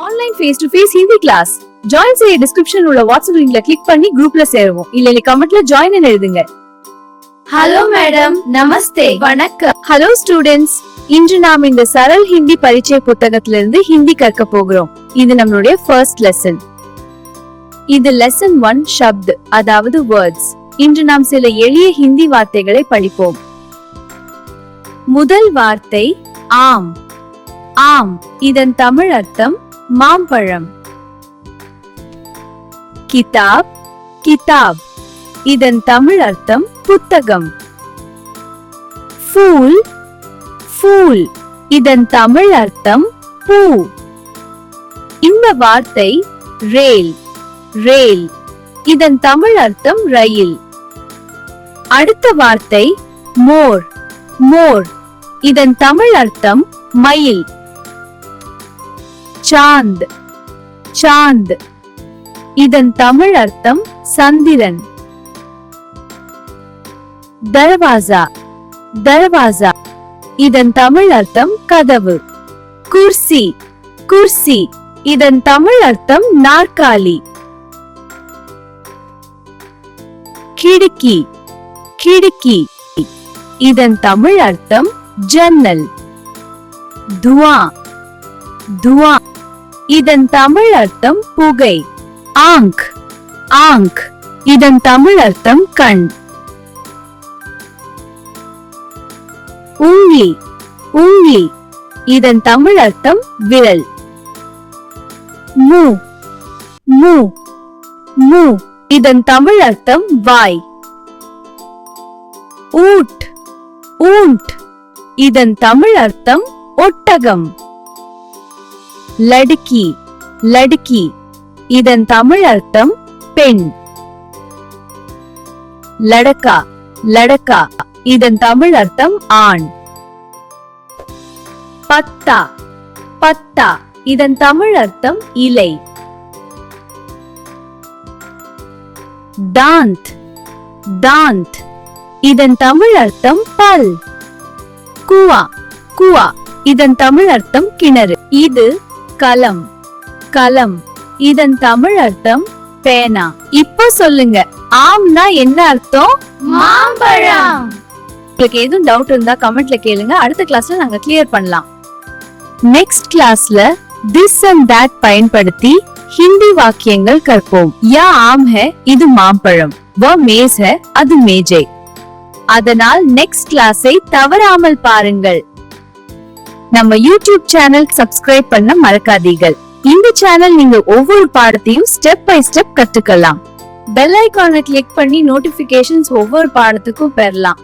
Online face to face Hindi class join செய்ய description உள்ள WhatsApp லிங்க்ல கிளிக் பண்ணி குரூப்ல சேருவோம். இல்ல கமெண்ட்ல ஜாயின் எழுதுங்க. ஹலோ மேடம், நமஸ்தே. வணக்கம். ஹலோ ஸ்டூடெண்ட்ஸ், இன்று நாம் இந்த சரல் ஹிந்தி பரிச்சய புத்தகத்திலிருந்து ஹிந்தி கற்க போகிறோம். இது நம்மளுடைய ஃபர்ஸ்ட் லெசன். இது லெசன் 1 ஷப்த், அதாவது வேர்ட்ஸ். இன்று நாம் சில எளிய ஹிந்தி வார்த்தைகளை படிப்போம். முதல் வார்த்தை ஆம். ஆம், இதன் தமிழ் அர்த்தம் மாம்பழம். கிதாப். கிதாப், இதன் தமிழ் அர்த்தம் புத்தகம். ஃபூல். ஃபூல், இதன் தமிழ் அர்த்தம் பூ. இந்த வார்த்தை ரேல். ரேல், இதன் தமிழ் அர்த்தம் ரயில். அடுத்த வார்த்தை மோர். மோர், இதன் தமிழ் அர்த்தம் மயில். சாந்த். சாந்த், இதன் தமிழ் அர்த்தம் சந்திரன். தர்வாசா. தர்வாசா, இதன் தமிழ் அர்த்தம் கதவு. குர்சி. குர்சி, இதன் தமிழ் அர்த்தம் நாற்காலி. கிடுக்கி. கிடுக்கி, இதன் தமிழ் அர்த்தம் ஜன்னல். துவா. துவா, இதன் தமிழ் அர்த்தம் புகை. ஆங்க். ஆங்க், இதன் தமிழ் அர்த்தம் கண். உங்லி. உங்லி, இதன் தமிழ் அர்த்தம் விரல். மூ. மூ. மூ, இதன் தமிழ் அர்த்தம் வாய். ஊட். ஊண்ட், இதன் தமிழ் அர்த்தம் ஒட்டகம். லடுக்கி. லடுக்கி, இதன் தமிழ் அர்த்தம் பெண். லடக்கா. லடக்கா, இதன் தமிழ் அர்த்தம் ஆண். பத்தா. பத்தா, இதன் தமிழ் அர்த்தம் இலை. தாந்த். தாந்த், இதன் தமிழ் அர்த்தம் பல். குவா. குவா, இதன் தமிழ் அர்த்தம் கிணறு. இது கலம். கலம், இதன் தமிழ் அர்த்தம் பேனா. இப்போ சொல்லுங்க, ஆம்னா என்ன அர்த்தம்? மாம்பழம். உங்களுக்கு எதுவும் டவுட் இருந்தா கமெண்ட்ல கேளுங்க. அடுத்த கிளாஸ்ல நாங்க கிளியர் பண்ணலாம். நெக்ஸ்ட் கிளாஸ்ல திஸ் அண்ட் தட் பயன்படுத்தி ஹிந்தி வாக்கியங்கள் கற்போம். யா ஆம் ஹே, இது மாம்பழம். வ மேஸ் ஹே, அது மேஜை. அதனால் நெக்ஸ்ட் கிளாஸை தவறாமல் பாருங்கள். நம்ம யூடியூப் சேனல் சப்ஸ்கிரைப் பண்ண மறக்காதீர்கள். இந்த சேனல் நீங்க ஒவ்வொரு பாடத்தையும் ஸ்டெப் பை ஸ்டெப் கத்துக்கலாம். பெல் ஐகானை கிளிக் பண்ணி நோட்டிபிகேஷன்ஸ் ஒவ்வொரு பாடத்துக்கும் பெறலாம்.